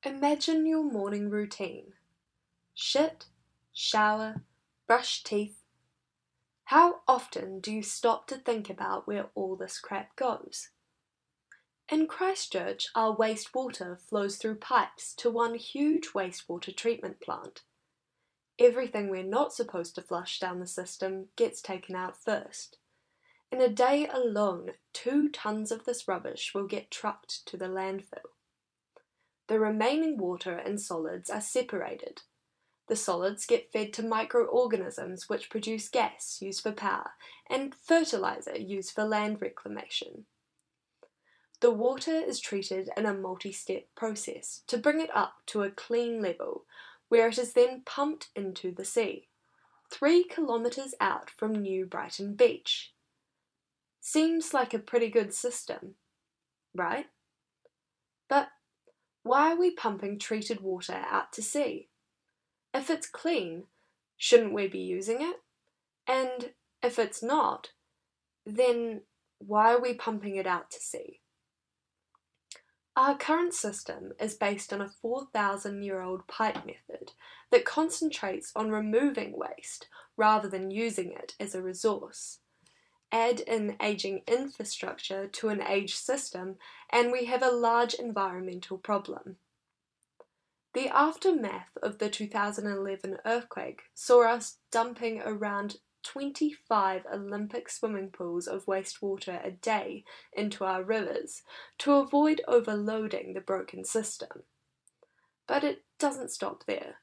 Imagine your morning routine. Shit, shower, brush teeth. How often do you stop to think about where all this crap goes? In Christchurch, our wastewater flows through pipes to one huge wastewater treatment plant. Everything we're not supposed to flush down the system gets taken out first. In a day alone, 2 tons of this rubbish will get trucked to the landfill. The remaining water and solids are separated. The solids get fed to microorganisms which produce gas used for power and fertilizer used for land reclamation. The water is treated in a multi-step process to bring it up to a clean level, where it is then pumped into the sea, 3 kilometres out from New Brighton Beach. Seems like a pretty good system, right? But why are we pumping treated water out to sea? If it's clean, shouldn't we be using it? And if it's not, then why are we pumping it out to sea? Our current system is based on a 4,000-year-old pipe method that concentrates on removing waste rather than using it as a resource. Add in aging infrastructure to an aged system, and we have a large environmental problem. The aftermath of the 2011 earthquake saw us dumping around 25 Olympic swimming pools of wastewater a day into our rivers to avoid overloading the broken system. But it doesn't stop there.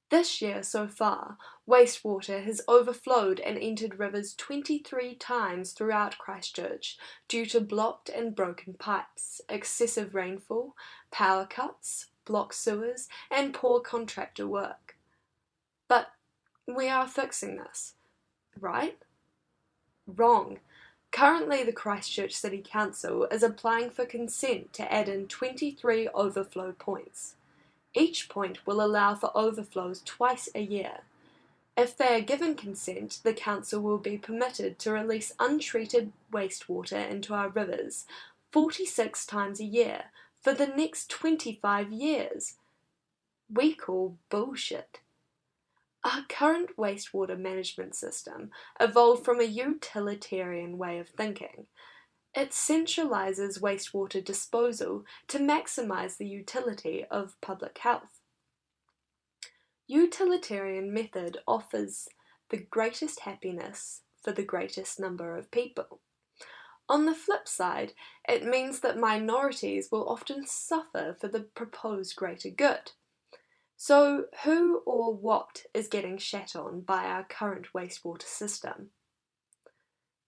This year so far, wastewater has overflowed and entered rivers 23 times throughout Christchurch due to blocked and broken pipes, excessive rainfall, power cuts, blocked sewers, and poor contractor work. But we are fixing this, right? Wrong. Currently, the Christchurch City Council is applying for consent to add in 23 overflow points. Each point will allow for overflows twice a year. If they are given consent, the council will be permitted to release untreated wastewater into our rivers 46 times a year for the next 25 years. We call bullshit. Our current wastewater management system evolved from a utilitarian way of thinking. It centralises wastewater disposal to maximise the utility of public health. Utilitarian method offers the greatest happiness for the greatest number of people. On the flip side, it means that minorities will often suffer for the proposed greater good. So who or what is getting shat on by our current wastewater system?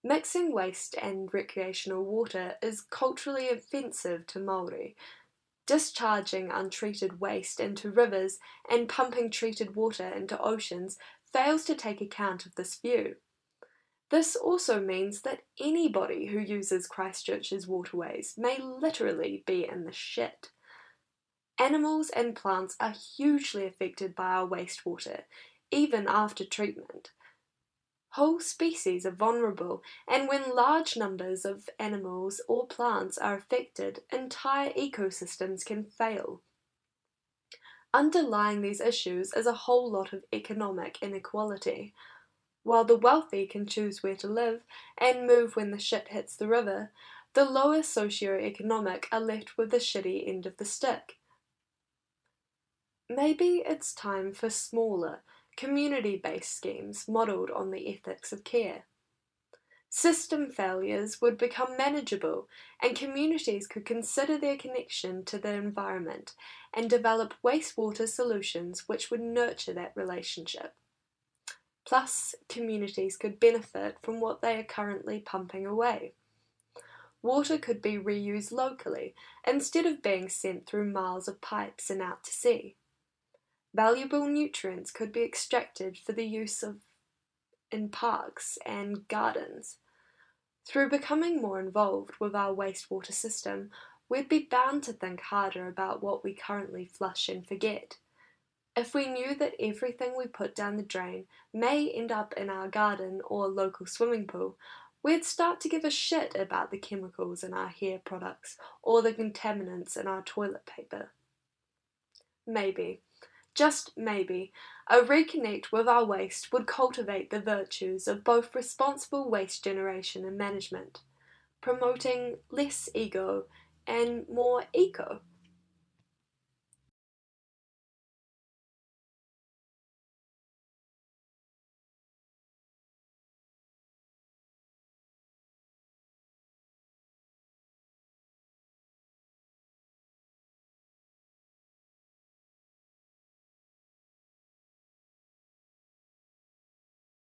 Mixing waste and recreational water is culturally offensive to Māori. Discharging untreated waste into rivers and pumping treated water into oceans fails to take account of this view. This also means that anybody who uses Christchurch's waterways may literally be in the shit. Animals and plants are hugely affected by our wastewater, even after treatment. Whole species are vulnerable, and when large numbers of animals or plants are affected, entire ecosystems can fail. Underlying these issues is a whole lot of economic inequality. While the wealthy can choose where to live and move when the shit hits the river, the lower socio-economic are left with the shitty end of the stick. Maybe it's time for smaller, community-based schemes modelled on the ethics of care. System failures would become manageable, and communities could consider their connection to the environment and develop wastewater solutions which would nurture that relationship. Plus, communities could benefit from what they are currently pumping away. Water could be reused locally instead of being sent through miles of pipes and out to sea. Valuable nutrients could be extracted for the use in parks and gardens. Through becoming more involved with our wastewater system, we'd be bound to think harder about what we currently flush and forget. If we knew that everything we put down the drain may end up in our garden or local swimming pool, we'd start to give a shit about the chemicals in our hair products or the contaminants in our toilet paper. Maybe, just maybe, a reconnect with our waste would cultivate the virtues of both responsible waste generation and management, promoting less ego and more eco.